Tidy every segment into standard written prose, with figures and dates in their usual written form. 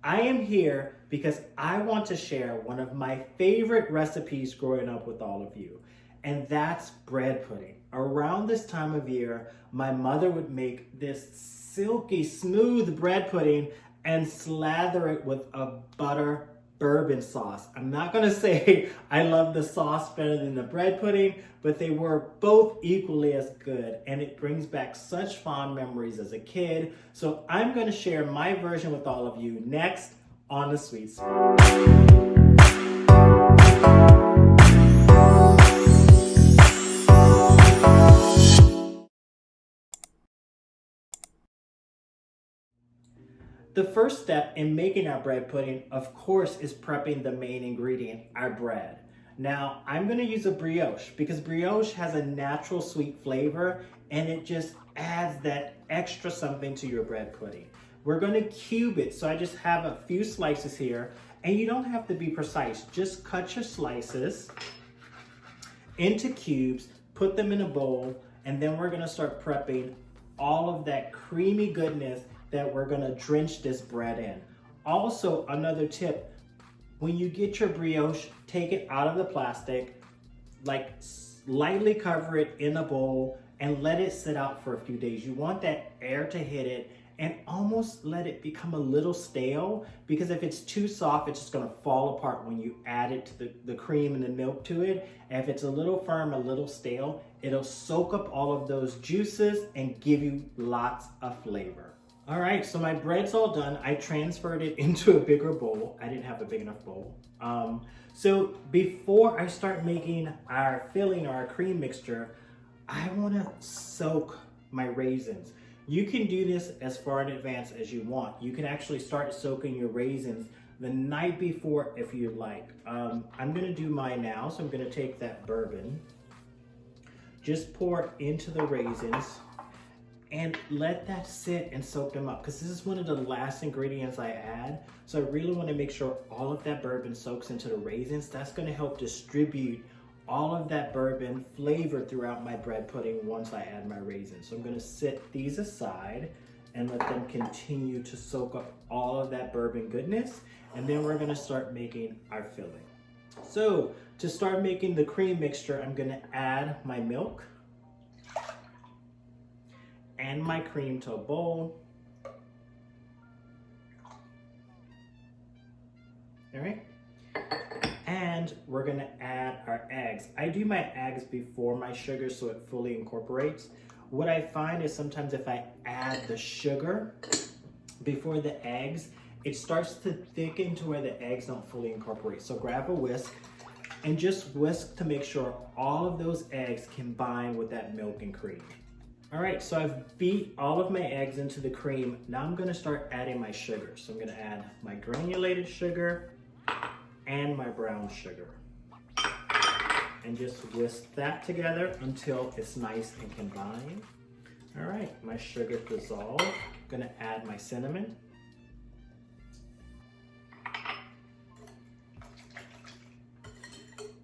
I am here because I want to share one of my favorite recipes growing up with all of you, and that's bread pudding. Around this time of year, my mother would make this silky smooth bread pudding and slather it with a butter bourbon sauce. I'm not gonna say I love the sauce better than the bread pudding, but they were both equally as good, and it brings back such fond memories as a kid. So I'm gonna share my version with all of you next on the Sweet Spoon. The first step in making our bread pudding, of course, is prepping the main ingredient, our bread. Now, I'm gonna use a brioche because brioche has a natural sweet flavor and it just adds that extra something to your bread pudding. We're gonna cube it, so I just have a few slices here, and you don't have to be precise. Just cut your slices into cubes, put them in a bowl, and then we're gonna start prepping all of that creamy goodness that we're gonna drench this bread in. Also, another tip, when you get your brioche, take it out of the plastic, like lightly cover it in a bowl and let it sit out for a few days. You want that air to hit it and almost let it become a little stale, because if it's too soft, it's just gonna fall apart when you add it to the cream and the milk to it. And if it's a little firm, a little stale, it'll soak up all of those juices and give you lots of flavor. All right, so my bread's all done. I transferred it into a bigger bowl. I didn't have a big enough bowl. So before I start making our filling or our cream mixture, I wanna soak my raisins. You can do this as far in advance as you want. You can actually start soaking your raisins the night before if you like. I'm gonna do mine now, so I'm gonna take that bourbon, just pour it into the raisins, and let that sit and soak them up, because this is one of the last ingredients I add. So I really want to make sure all of that bourbon soaks into the raisins. That's going to help distribute all of that bourbon flavor throughout my bread pudding once I add my raisins. So I'm going to set these aside and let them continue to soak up all of that bourbon goodness. And then we're going to start making our filling. So to start making the cream mixture, I'm going to add my milk and my cream to a bowl. All right. And we're gonna add our eggs. I do my eggs before my sugar so it fully incorporates. What I find is sometimes if I add the sugar before the eggs, it starts to thicken to where the eggs don't fully incorporate. So grab a whisk and just whisk to make sure all of those eggs combine with that milk and cream. All right, so I've beat all of my eggs into the cream. Now I'm gonna start adding my sugar. So I'm gonna add my granulated sugar and my brown sugar. And just whisk that together until it's nice and combined. All right, my sugar dissolved. I'm gonna add my cinnamon.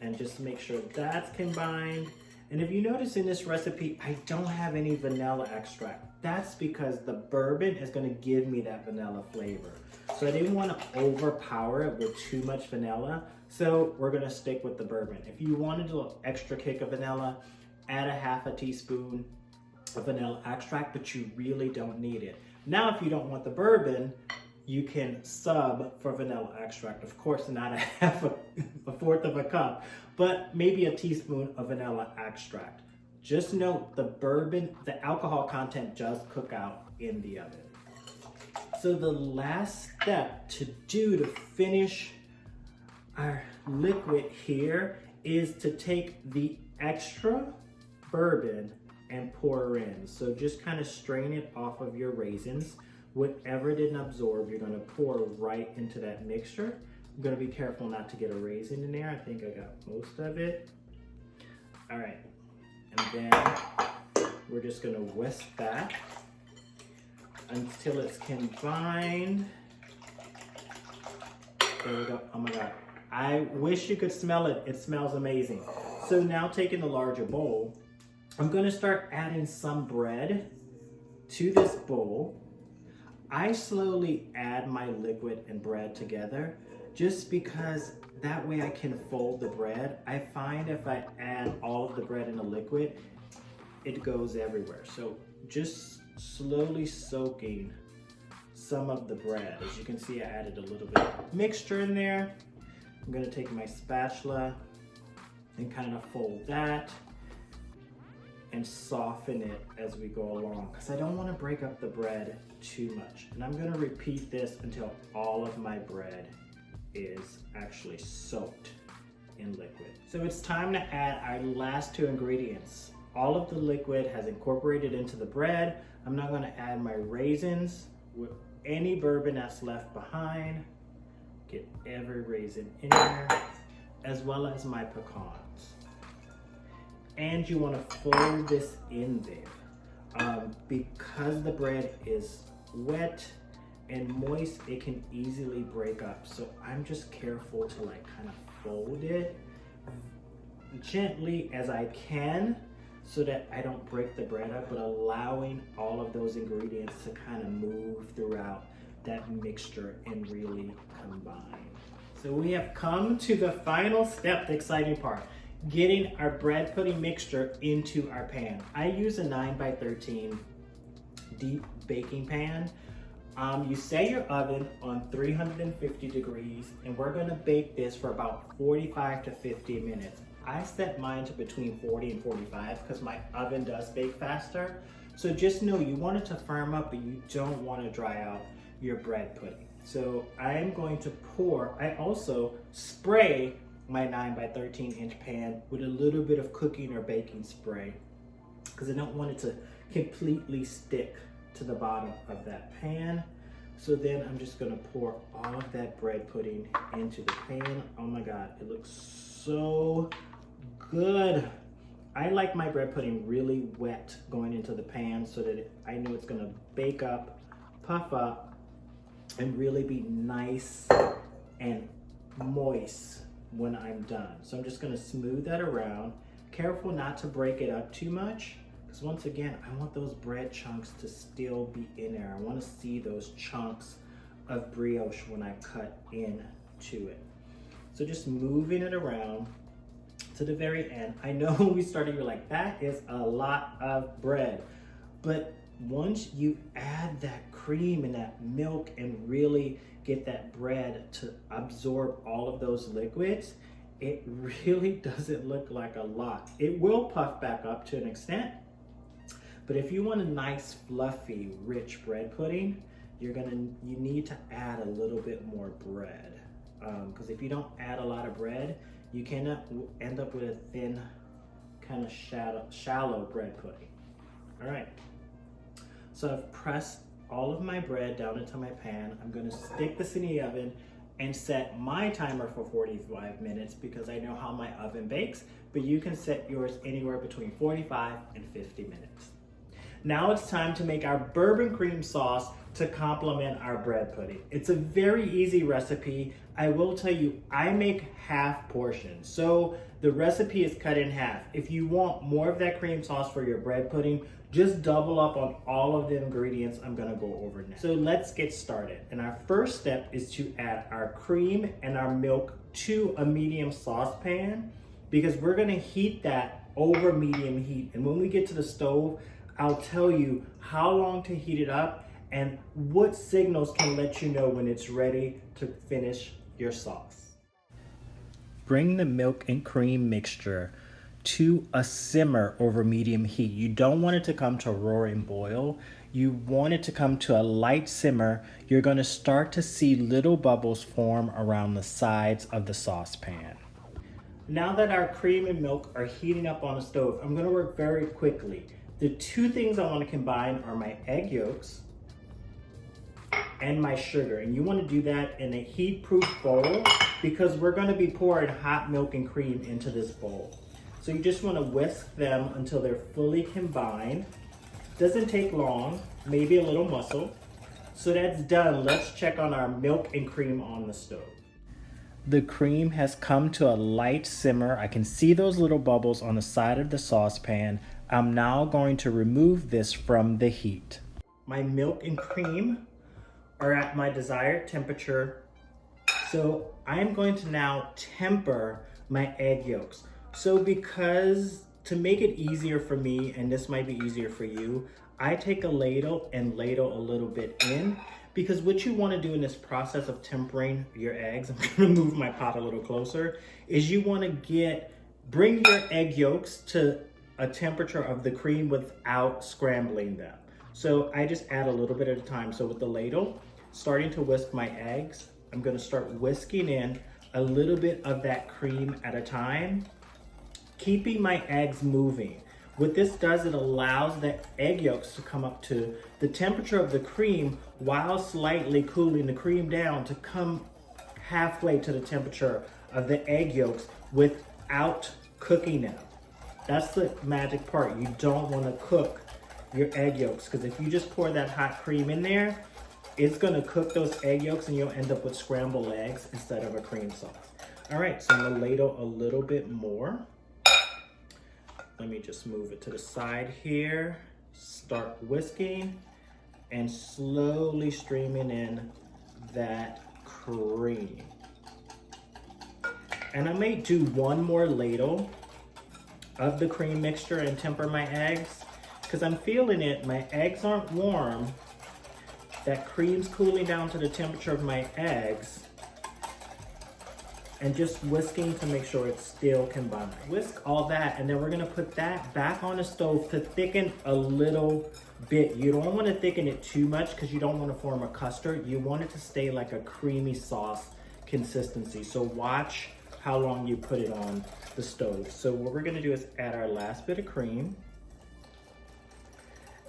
And just make sure that's combined. And if you notice in this recipe, I don't have any vanilla extract. That's because the bourbon is gonna give me that vanilla flavor. So I didn't wanna overpower it with too much vanilla, so we're gonna stick with the bourbon. If you wanted a little extra kick of vanilla, add a half a teaspoon of vanilla extract, but you really don't need it. Now, if you don't want the bourbon, you can sub for vanilla extract. Of course, not a fourth of a cup, but maybe a teaspoon of vanilla extract. Just note the bourbon, the alcohol content does cook out in the oven. So the last step to do to finish our liquid here is to take the extra bourbon and pour in. So just kind of strain it off of your raisins. Whatever didn't absorb, you're gonna pour right into that mixture. I'm gonna be careful not to get a raisin in there. I think I got most of it. All right, and then we're just gonna whisk that until it's combined. There we go, oh my God. I wish you could smell it. It smells amazing. So now taking a larger bowl, I'm gonna start adding some bread to this bowl. I slowly add my liquid and bread together just because that way I can fold the bread. I find if I add all of the bread in the liquid, it goes everywhere. So just slowly soaking some of the bread. As you can see, I added a little bit of mixture in there. I'm gonna take my spatula and kind of fold that and soften it as we go along, because I don't want to break up the bread too much. And I'm going to repeat this until all of my bread is actually soaked in liquid. So it's time to add our last two ingredients. All of the liquid has incorporated into the bread. I'm now going to add my raisins with any bourbon that's left behind. Get every raisin in there, as well as my pecans. And you want to fold this in there. Because the bread is wet and moist, it can easily break up. So I'm just careful to like kind of fold it gently as I can so that I don't break the bread up, but allowing all of those ingredients to kind of move throughout that mixture and really combine. So we have come to the final step, the exciting part. Getting our bread pudding mixture into our pan. I use a 9x13 deep baking pan. You set your oven on 350 degrees and we're gonna bake this for about 45 to 50 minutes. I set mine to between 40 and 45 because my oven does bake faster. So just know you want it to firm up, but you don't want to dry out your bread pudding. So I am going to I also spray my 9x13 inch pan with a little bit of cooking or baking spray because I don't want it to completely stick to the bottom of that pan. So then I'm just gonna pour all of that bread pudding into the pan. Oh my God, it looks so good. I like my bread pudding really wet going into the pan so that I know it's gonna bake up, puff up, and really be nice and moist when I'm done. So I'm just gonna smooth that around. Careful not to break it up too much, because once again, I want those bread chunks to still be in there. I wanna see those chunks of brioche when I cut into it. So just moving it around to the very end. I know when we started, you're like, that is a lot of bread. But once you add that cream and that milk and really get that bread to absorb all of those liquids, it really doesn't look like a lot. It will puff back up to an extent, but if you want a nice, fluffy, rich bread pudding, you need to add a little bit more bread. Because if you don't add a lot of bread, you can end up with a thin, kind of shallow bread pudding. All right. So I've pressed all of my bread down into my pan. I'm gonna stick this in the oven and set my timer for 45 minutes because I know how my oven bakes, but you can set yours anywhere between 45 and 50 minutes. Now it's time to make our bourbon cream sauce to complement our bread pudding. It's a very easy recipe. I will tell you, I make half portions. So the recipe is cut in half. If you want more of that cream sauce for your bread pudding, just double up on all of the ingredients I'm gonna go over next. So let's get started. And our first step is to add our cream and our milk to a medium saucepan because we're gonna heat that over medium heat. And when we get to the stove, I'll tell you how long to heat it up and what signals can let you know when it's ready to finish your sauce. Bring the milk and cream mixture to a simmer over medium heat. You don't want it to come to a roaring boil. You want it to come to a light simmer. You're going to start to see little bubbles form around the sides of the saucepan. Now that our cream and milk are heating up on the stove, I'm going to work very quickly. The two things I want to combine are my egg yolks and my sugar. And you want to do that in a heat-proof bowl because we're going to be pouring hot milk and cream into this bowl. So you just want to whisk them until they're fully combined. Doesn't take long, maybe a little muscle. So that's done. Let's check on our milk and cream on the stove. The cream has come to a light simmer. I can see those little bubbles on the side of the saucepan. I'm now going to remove this from the heat. My milk and cream are at my desired temperature. So I'm going to now temper my egg yolks. So because to make it easier for me, and this might be easier for you, I take a ladle and ladle a little bit in, because what you want to do in this process of tempering your eggs, I'm going to move my pot a little closer, is you want to bring your egg yolks to a temperature of the cream without scrambling them. So I just add a little bit at a time. So with the ladle, starting to whisk my eggs, I'm going to start whisking in a little bit of that cream at a time, keeping my eggs moving. What this does, it allows the egg yolks to come up to the temperature of the cream while slightly cooling the cream down to come halfway to the temperature of the egg yolks without cooking them. That's the magic part. You don't want to cook your egg yolks, because if you just pour that hot cream in there, it's going to cook those egg yolks and you'll end up with scrambled eggs instead of a cream sauce. All right, so I'm going to ladle a little bit more. Let me just move it to the side here. Start whisking and slowly streaming in that cream. And I may do one more ladle of the cream mixture and temper my eggs, because I'm feeling it. My eggs aren't warm. That cream's cooling down to the temperature of my eggs, and just whisking to make sure it's still combined. Whisk all that, and then we're gonna put that back on the stove to thicken a little bit. You don't wanna thicken it too much because you don't wanna form a custard. You want it to stay like a creamy sauce consistency. So watch how long you put it on the stove. So what we're gonna do is add our last bit of cream.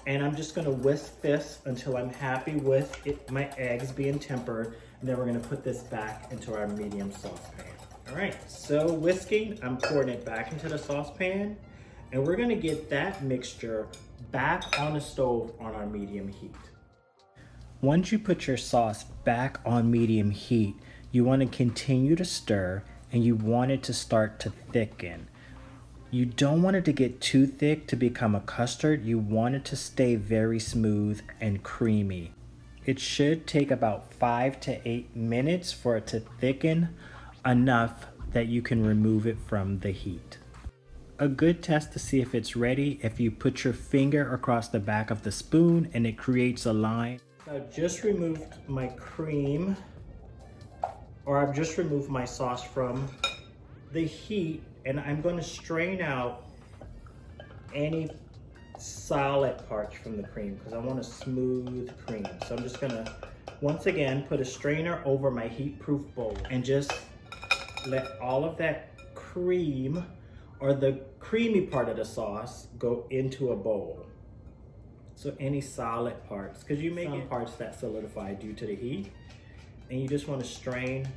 And I'm just gonna whisk this until I'm happy with it, my eggs being tempered. And then we're gonna put this back into our medium saucepan. All right, so whisking, I'm pouring it back into the saucepan. And we're gonna get that mixture back on the stove on our medium heat. Once you put your sauce back on medium heat, you wanna continue to stir and you want it to start to thicken. You don't want it to get too thick to become a custard. You want it to stay very smooth and creamy. It should take about 5 to 8 minutes for it to thicken enough that you can remove it from the heat. A good test to see if it's ready, if you put your finger across the back of the spoon and it creates a line. So I've just removed my cream, or I've just removed my sauce from the heat, and I'm going to strain out any solid parts from the cream because I want a smooth cream. So I'm just going to, once again, put a strainer over my heat-proof bowl and just let all of that cream, or the creamy part of the sauce, go into a bowl. So any solid parts, because you may get parts that solidify due to the heat, and you just want to strain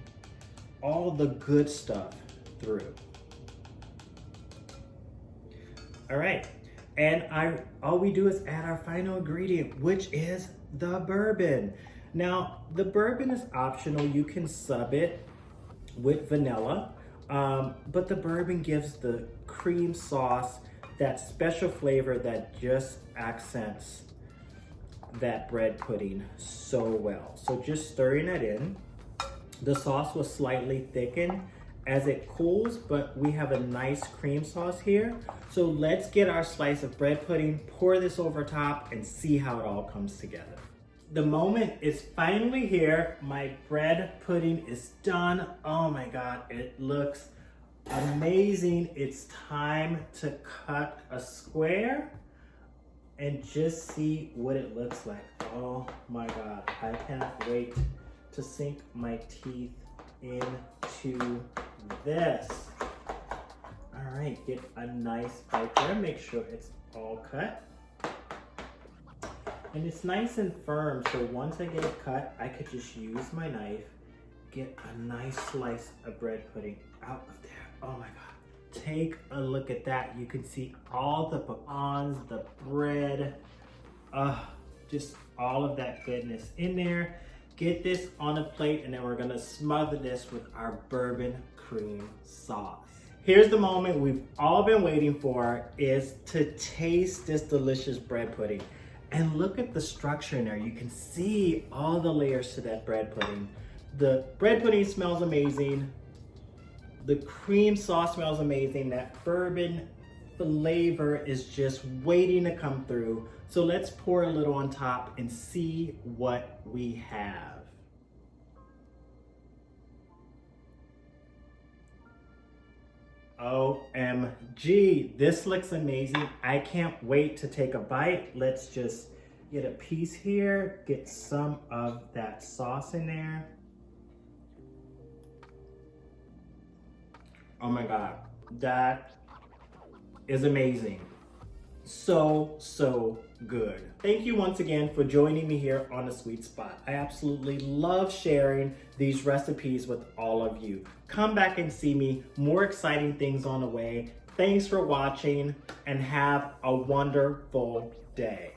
all the good stuff through. All right, and all we do is add our final ingredient, which is the bourbon. Now, the bourbon is optional. You can sub it with vanilla, but the bourbon gives the cream sauce that special flavor that just accents that bread pudding so well. So just stirring it in. The sauce will slightly thicken as it cools, but we have a nice cream sauce here. So let's get our slice of bread pudding, pour this over top, and see how it all comes together. The moment is finally here. My bread pudding is done. Oh my God, it looks amazing. It's time to cut a square and just see what it looks like. Oh my God, I cannot wait to sink my teeth into this. All right, get a nice bite there. Make sure it's all cut. And it's nice and firm, so once I get it cut, I could just use my knife, get a nice slice of bread pudding out of there. Oh my God. Take a look at that. You can see all the pecans, the bread, just all of that goodness in there. Get this on a plate, and then we're gonna smother this with our bourbon cream sauce. Here's the moment we've all been waiting for, is to taste this delicious bread pudding. And look at the structure in there. You can see all the layers to that bread pudding. The bread pudding smells amazing. The cream sauce smells amazing. That bourbon flavor is just waiting to come through. So let's pour a little on top and see what we have. OMG, this looks amazing. I can't wait to take a bite. Let's just get a piece here, get some of that sauce in there. Oh my God, that is amazing. So good. Thank you once again for joining me here on The Sweet Spot. I absolutely love sharing these recipes with all of you. Come back and see me. More exciting things on the way. Thanks for watching and have a wonderful day.